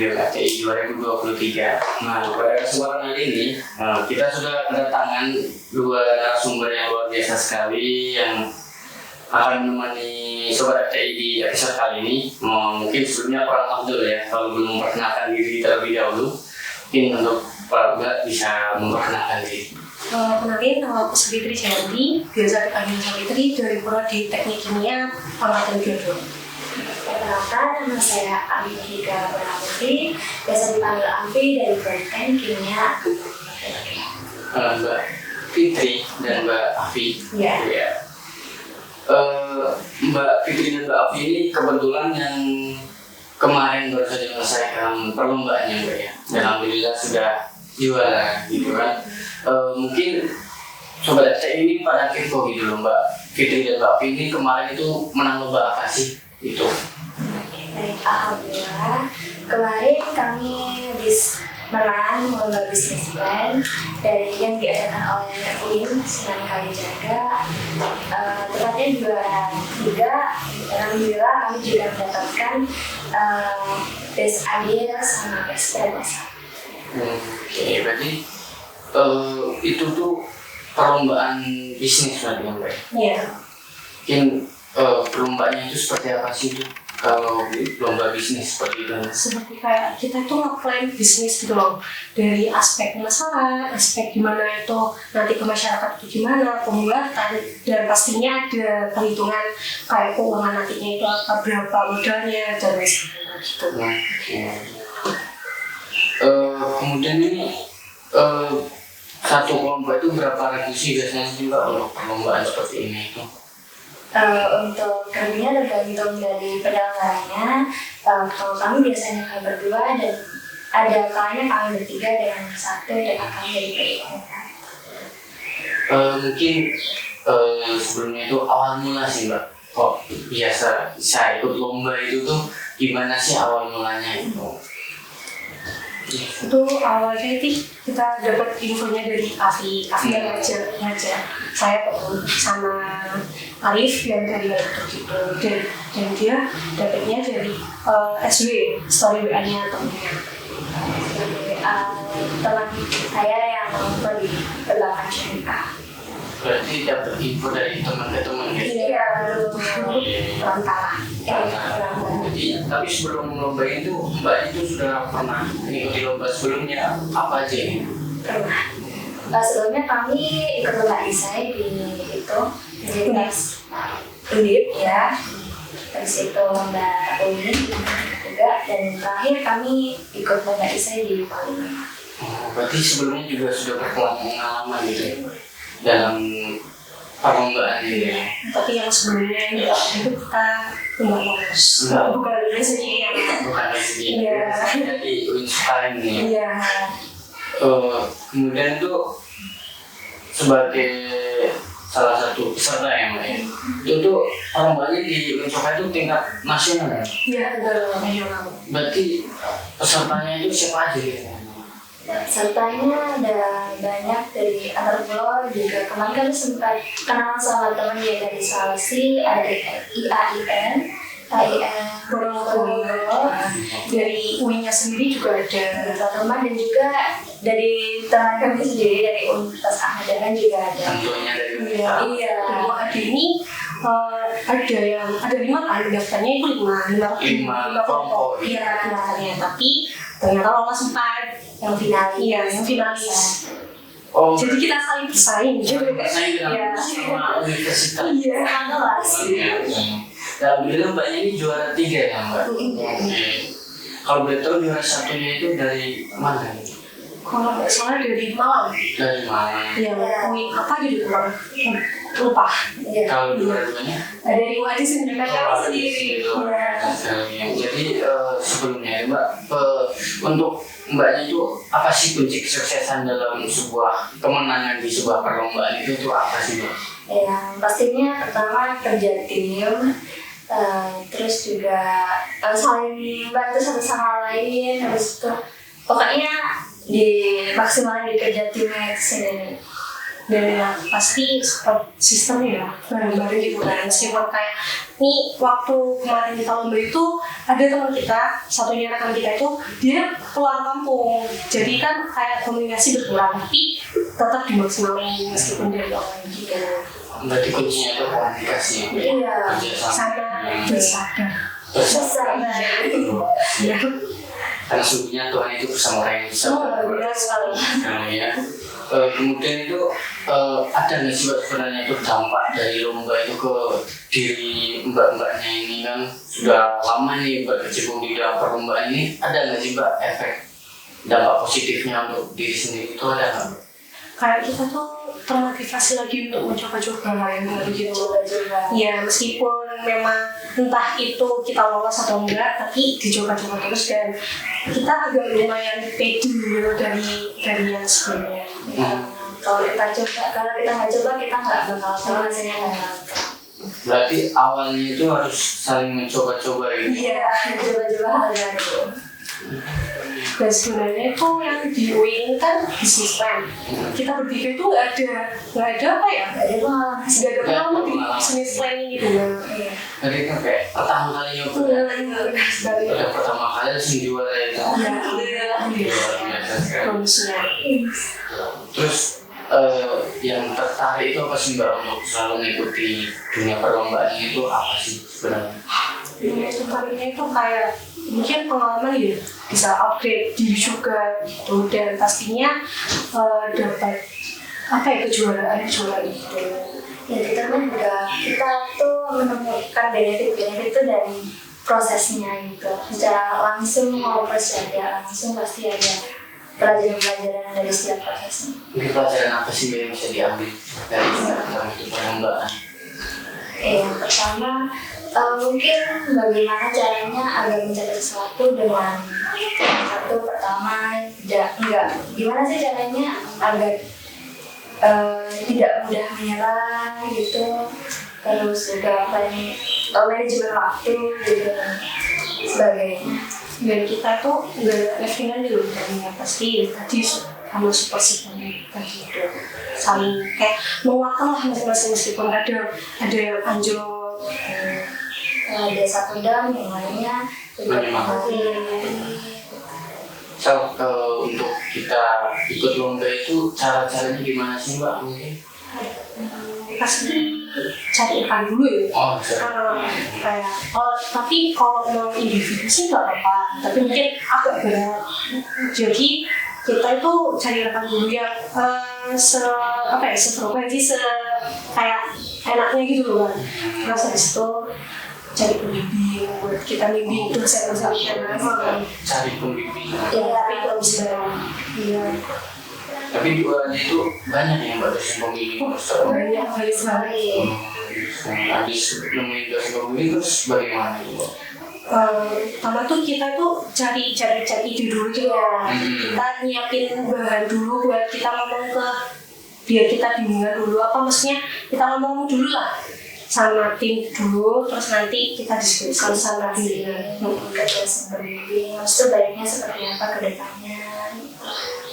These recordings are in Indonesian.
BMFCI 2023. Nah, pada kesempatan hari ini kita sudah kedatangan dua narasumber yang luar biasa sekali yang akan menemani Sobat FCI di episode kali ini. Mungkin sebelumnya kurang Abdul ya, kalau belum memperkenalkan diri terlebih dahulu, mungkin untuk Pak Mbak bisa memperkenalkan diri. Kenalin, nama aku Savitri Jayanti, biasa dipanggil Savitri dari Prodi Teknik Kimia Angkatan 22. Perkenalkan, nama saya Amika Pranawati, biasa dipanggil Ampi dari Prodi Teknik Kimia Angkatan 22. Mbak Fitri dan Mbak Afi. Iya. Ya. Mbak Fitri dan Mbak Afi ini kebetulan yang kemarin baru saja menyelesaikan perlombaannya Mbak ya. Dan alhamdulillah sudah juara gitu kan. Mungkin Sobat FCI ini pada kepo gitu loh Mbak Fitri dan Mbak Afi ini kemarin itu menang lomba apa sih itu? Baik, alhamdulillah. Kemarin kami menang lomba bisnis plan dari yang diadakan oleh UIN Sunan Kalijaga. Tepatnya juara 3. Alhamdulillah kami juga mendapatkan best idea sama best proposal. Oke, berarti itu tuh perlombaan bisnis berarti ya Mbak? Iya. Mungkin perlombaannya itu seperti apa sih itu? Kalau lomba bisnis seperti itu? Seperti kayak kita itu nge-plan bisnis gitu loh, dari aspek pemasaran, aspek gimana itu nanti ke masyarakat itu gimana, pembuatan, dan pastinya ada perhitungan kayak keuangan nantinya itu apa, berapa modalnya, dan lain sebagainya gitu. Kemudian ini satu kelompok itu berapa reduksi biasanya sih Mbak untuk perlombaan seperti ini itu? Untuk kaminya tergantung dari penyelenggaranya. Kalau kami biasanya kami berdua dan ada kalanya kami bertiga dengan satu dan kami dari PIK. Mungkin sebelumnya itu awal mula sih Mbak. Kok biasa saya ikut lomba itu tuh gimana sih awal mulanya itu? Itu awalnya sih kita dapat infonya dari Afi yang ngajar saya sama Arif yang dari itu gitu, dan dia dapatnya dari SW story WA-nya temennya. Teman saya yang di belakang syariah. Berarti dapat info dari teman ke teman gitu? Iya, perantara. Jadi, tapi sebelum lomba itu Mbak itu sudah pernah mengikuti lomba sebelumnya apa aja ya? Pernah. Sebelumnya kami ikut lomba isai di itu Universitas Undip ya. Terus itu lomba UIN juga, dan terakhir kami ikut lomba isai di Palembang. Berarti sebelumnya juga sudah berpengalaman gitu ya dalam perlombaan ini ya? Tapi yang sebelumnya itu kita nggak lolos, bukan rezeki yang Bukan rezeki, Iya. jadi UIN nih. iya. Kemudian itu sebagai salah satu peserta yang lain itu tuh perlombaannya di UIN itu tingkat nasional ya? Iya, nasional. Berarti pesertanya itu siapa aja gitu? Sertanya ada banyak dari antar pulau juga. Kemarin kan sempat kenal sama teman dia dari Sulawesi, ada IAIN Borneo, dari UI-nya sendiri juga ada teman, dan juga dari teman kami sendiri dari Universitas Ahmad Dahlan juga ada. Tentunya dari Iya. Kedua ada ini ada 5 kan, daftarnya itu 5 kelompok. Iya, daftarnya, tapi ternyata lolos 4 yang finalis. Iya, yang finalis. Oh, Jadi kita saling bersaing juga. saya dengan Iya. sama universitas. Iya. kelas. Dan alhamdulillah Mbaknya ini juara 3 ya Mbak? Oke. Kalau boleh tahu juara satunya itu dari mana? Kalau nggak salah dari Malang. Dari mana? Iya, UI apa gitu kurang lupa. Iya. Kalau juara 2-nya? Dari UI sendiri mereka sendiri. Jadi sebelumnya Mbak, untuk Mbaknya itu apa sih kunci kesuksesan dalam sebuah kemenangan di sebuah perlombaan itu apa sih Mbak? Ya, pastinya pertama kerja tim, terus juga saling bantu satu sama lain, habis itu pokoknya di maksimalin di kerja timnya itu sendiri. dan yang pasti support sistemnya ya bareng-bareng gitu kan. Meskipun kayak nih waktu kemarin kita lomba itu ada teman kita, satunya rekan kita itu dia pulang kampung, jadi kan kayak komunikasi berkurang tapi tetap dimaksimalin meskipun dari online gitu. Berarti kuncinya itu komunikasi. Iya. Sama bersadar. Bersama. Ya. Karena sungguhnya Tuhan itu bersama orang yang bisa. Benar sekali. Nah, ya. Kemudian itu ada nggak sih Mbak sebenarnya itu dampak dari lomba itu ke diri mbak-mbaknya ini kan sudah lama nih berkecimpung di dalam perlombaan ini, ada nggak sih Mbak efek dampak positifnya untuk diri sendiri itu ada nggak? Kayak kita tuh termotivasi lagi untuk mencoba-coba hal yang baru gitu. Ya meskipun memang entah itu kita lolos atau enggak, tapi dicoba-coba terus dan kita agak lumayan pede gitu dari yang sebelumnya. Kalau kita nggak coba kita nggak bakal tahu hasilnya kayak apa. Berarti awalnya itu harus saling mencoba-coba gitu. Iya, Coba-coba hal baru. dan sebenarnya itu yang di UI ini kan bisnis plan. Kita bertiga itu nggak ada apa ya? Nggak ada pengalaman di bisnis plan ini gitu. Iya. Jadi kan kayak pertama kali nyoba. Sekali. Udah pertama kali langsung juara itu. Luar biasa sekali. Bagusnya. Terus yang tertarik itu apa sih Mbak untuk selalu mengikuti dunia perlombaan itu apa sih sebenarnya? Itu tariknya itu kayak mungkin pengalaman ya, bisa upgrade diri juga gitu, dan pastinya dapat apa ya, kejuaraan gitu. Ya kita kan juga kita tuh menemukan benefit itu dari prosesnya gitu. Secara langsung maupun secara langsung pasti ada pelajaran-pelajaran dari setiap prosesnya. Ini pelajaran apa sih yang bisa diambil dari itu perlombaan? Yang pertama mungkin bagaimana caranya agar mencapai sesuatu dengan pertama gimana sih caranya agar tidak mudah menyerah gitu, terus juga manajemen waktu gitu dan sebagainya. Dan kita tuh nggak yakinan dulu kan, ya pasti tadi sama support system gitu, saling kayak menguatkan lah masing-masing meskipun ada yang anjlok, Ada satu dam yang lainnya juga Menyemangati. So, untuk kita ikut lomba itu cara-caranya gimana sih Mbak mungkin? pasti cari ikan dulu ya. Oh, sorry. Kayak tapi kalau mau individu sih nggak apa-apa, tapi mungkin agak berat. Jadi kita itu cari rekan dulu yang sefrekuensi kayak enaknya gitu loh kan. Terus habis itu cari pembimbing buat kita bimbing dosen-dosen yang Cari pembimbing. ya, tapi itu bisa ya Tapi di UAD itu banyak yang Mbak dosen pembimbing. banyak kali sekali. Habis nemuin dosen pembimbing terus bagaimana itu Mbak? Pertama tuh kita tuh cari ide dulu gitu ya. Kita nyiapin bahan dulu buat kita ngomong biar kita bimbingan dulu, apa maksudnya kita ngomong dulu lah sama tim dulu, terus nanti kita diskusikan sama bimbingan. Berbimbing, itu baiknya seperti apa ke depannya,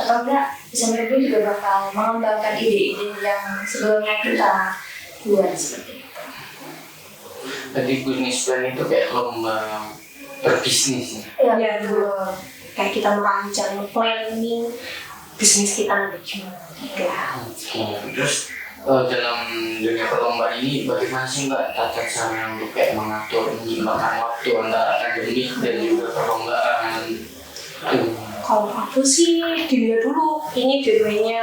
atau enggak bisa berbimbing juga bakal mengembangkan ide-ide yang sebelumnya kita buat seperti itu. Tadi bisnis plan itu kayak lomba berbisnis. Ya dulu kayak kita merancang planning bisnis kita nanti gimana. Ya. Terus dalam dunia perlombaan ini bagaimana sih Mbak tata cara untuk kayak mengatur menyeimbangkan waktu antara akademik dan juga perlombaan? Kalau aku sih dilihat dulu ini deadline-nya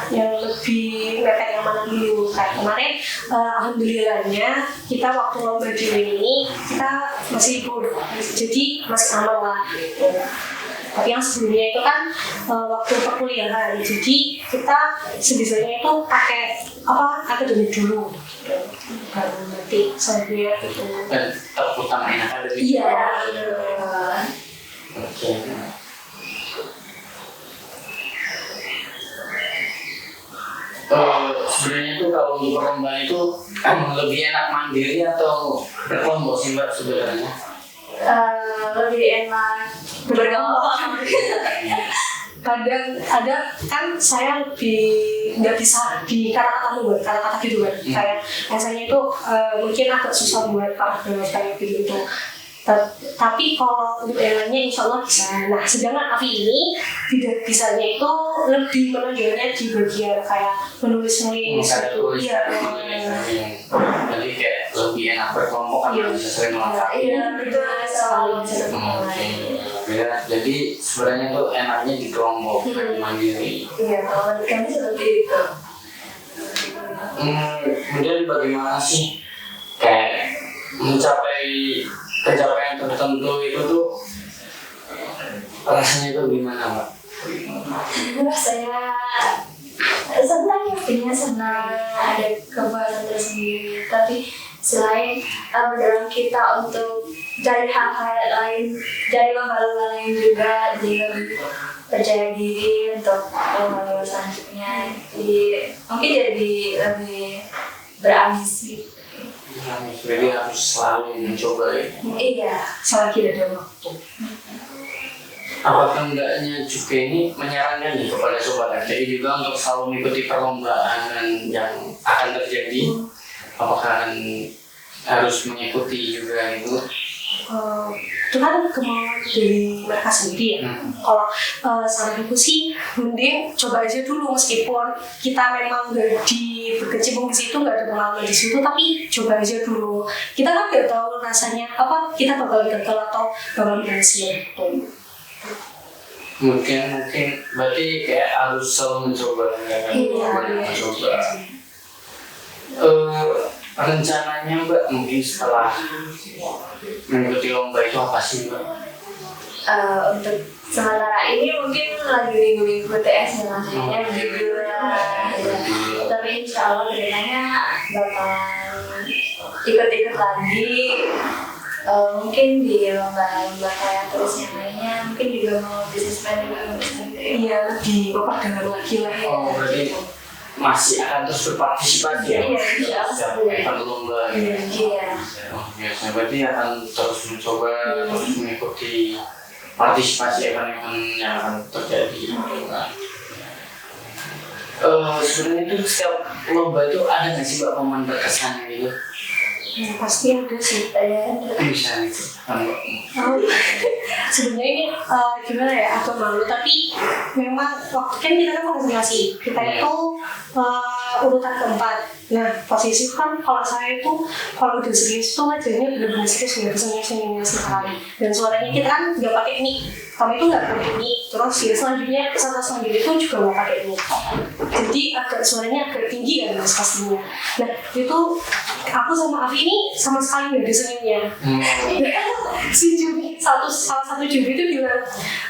yang lebih mepet yang mana dulu. Kayak kemarin alhamdulillahnya kita waktu lomba deadline ini kita masih libur, jadi masih aman lah gitu. Tapi yang sebelumnya itu kan waktu perkuliahan, jadi kita sebisanya itu pakai akademik dulu gitu. Baru nanti saya itu Dan terutama akademik. iya. Oke. Sebenarnya itu kalau untuk perlombaan itu lebih enak mandiri atau berkelompok sih Mbak sebenarnya? Lebih enak berkelompok. kadang ada kan saya lebih nggak bisa di kata-kata buat kata-kata gitu kan, kayak rasanya itu mungkin agak susah buat paragraf kayak gitu. Tapi kalau untuk yang lainnya insya Allah bisa. Nah, sedangkan Afi ini tidak bisanya itu lebih menonjolnya di bagian kayak menulis-nulis gitu. Iya. Jadi kayak lebih enak berkelompok karena bisa sering melengkapi. Iya, betul selalu bisa Ya, jadi sebenarnya tuh enaknya di kelompok, mandiri. Iya, kalau kami seperti itu. Kemudian bagaimana sih kayak mencapai pencapaian tertentu itu tuh rasanya tuh gimana, Mbak? Rasanya senang, pastinya senang, ada kebahagiaan tersendiri. Tapi selain mendorong kita untuk cari hal-hal lain, cari lomba-lomba lain juga, jadi lebih percaya diri untuk lomba-lomba selanjutnya. Jadi mungkin jadi lebih berambisi. Jadi harus selalu mencoba ya. Iya. Selagi ada waktu. Apakah enggaknya juga ini menyarankan nih kepada sobat RTI juga untuk selalu mengikuti perlombaan yang akan terjadi? Apakah harus mengikuti juga itu? Itu kan kemauan dari mereka sendiri ya. Kalau saranku sih mending coba aja dulu, meskipun kita memang nggak berkecimpung di situ, nggak ada pengalaman di situ, tapi coba aja dulu. Kita kan nggak tahu rasanya apa, kita bakal gagal atau bakal berhasil. Mungkin berarti kayak harus selalu mencoba ya kan? Iya. Mencoba. Rencananya Mbak mungkin setelah mengikuti lomba itu apa sih Mbak? Untuk sementara ini mungkin lagi minggu-minggu TS ya, maksudnya judul lah ya. Tapi insya Allah kedepannya bakal ikut-ikut lagi, mungkin di lomba-lomba kayak terus yang lainnya, mungkin juga mau bisnismen juga Iya, lebih memperdalam lagi lah ya. Oh berarti masih akan terus berpartisipasi ya? Iya, insya Allah. Setiap event lomba ya? Iya. Oh biasanya berarti akan terus mencoba, terus mengikuti partisipasi event-event yang akan terjadi gitu kan. Sebenarnya itu setiap lomba itu ada nggak sih Mbak momen berkesan gitu? Pasti ada sih. Bisa nih kan Mbak? Sebenarnya ini gimana ya, agak malu, tapi memang waktu kan kita kan presentasi, kita itu urutan keempat. Nah, posisi kan kalau saya itu kalau udah serius tuh wajahnya benar-benar serius, nggak bisa senyum sekali. Dan suaranya kita kan nggak pakai mic, kami itu nggak pakai mic. Terus ya selanjutnya peserta selanjutnya itu juga nggak pakai mic. Jadi agak suaranya agak tinggi kan mas pastinya. Nah itu aku sama Afi ini sama sekali nggak ada senyumnya. Si juri salah satu juri itu bilang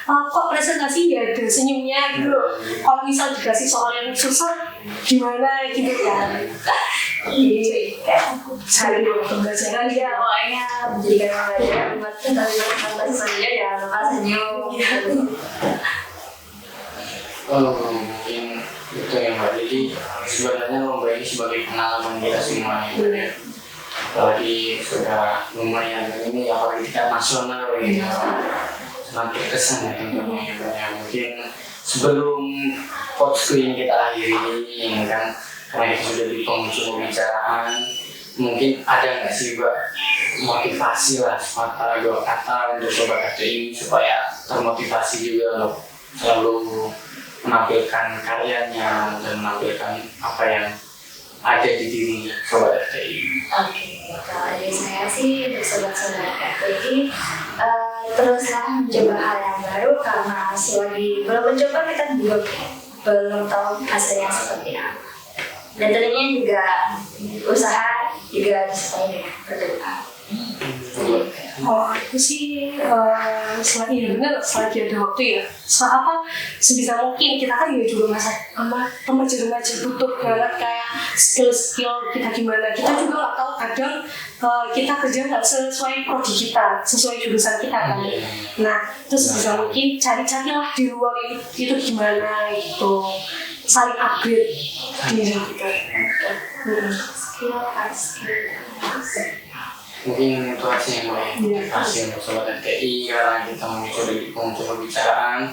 kok presentasi nggak ada senyumnya gitu loh. Kalau misal dikasih soal yang susah gimana gitu kan. Jadi kayak Saya di waktu pembelajaran ya pokoknya menjadikan pembelajaran buat kita lihat saja ya lupa senyum. Mungkin itu yang Mbak. Jadi sebenarnya lomba ini sebagai pengalaman kita semua ya. Apalagi sudah lumayan ini, apalagi tingkat nasional gitu, sangat berkesan ya tentunya ya. Mungkin sebelum podcast yang kita akhiri ini kan, karena itu sudah di penghujung pembicaraan, mungkin ada nggak sih Mbak motivasi lah, kata dua kata untuk sobat RTI ini supaya termotivasi juga untuk selalu menampilkan karyanya dan menampilkan apa yang ada di diri sobat RTI. Oke, kalau dari saya sih untuk sobat-sobat RTI teruslah mencoba hal yang baru, karena selagi belum mencoba kita juga belum tahu hasilnya seperti apa. Dan tentunya juga usaha juga disertai dengan berdoa. Kalau aku sih selagi benar selagi ada waktu ya. Soal apa sebisa mungkin kita kan juga masa remaja butuh banget kayak skill kita gimana. Kita juga nggak tahu kadang kita kerja nggak sesuai prodi kita, sesuai jurusan kita kan. Nah terus sebisa mungkin cari-carilah di luar itu gimana gitu, saling upgrade diri kita. Skill. Mungkin itu aja yang mau kasih untuk sobat RTI karena kita muncul di penghujung pembicaraan.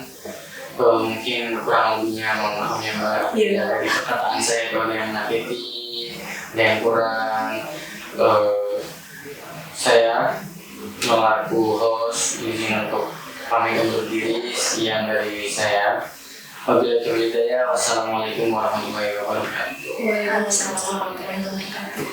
mungkin kurang lebihnya mohon maaf ya Mbak. Iya. Dari perkataan saya kalau ada yang menyakiti, ada yang kurang, saya melaku host izin untuk pamit undur diri. Sekian dari saya. Wabillahi taufiq hidayah. Wassalamualaikum warahmatullahi wabarakatuh. Waalaikumsalam warahmatullahi wabarakatuh.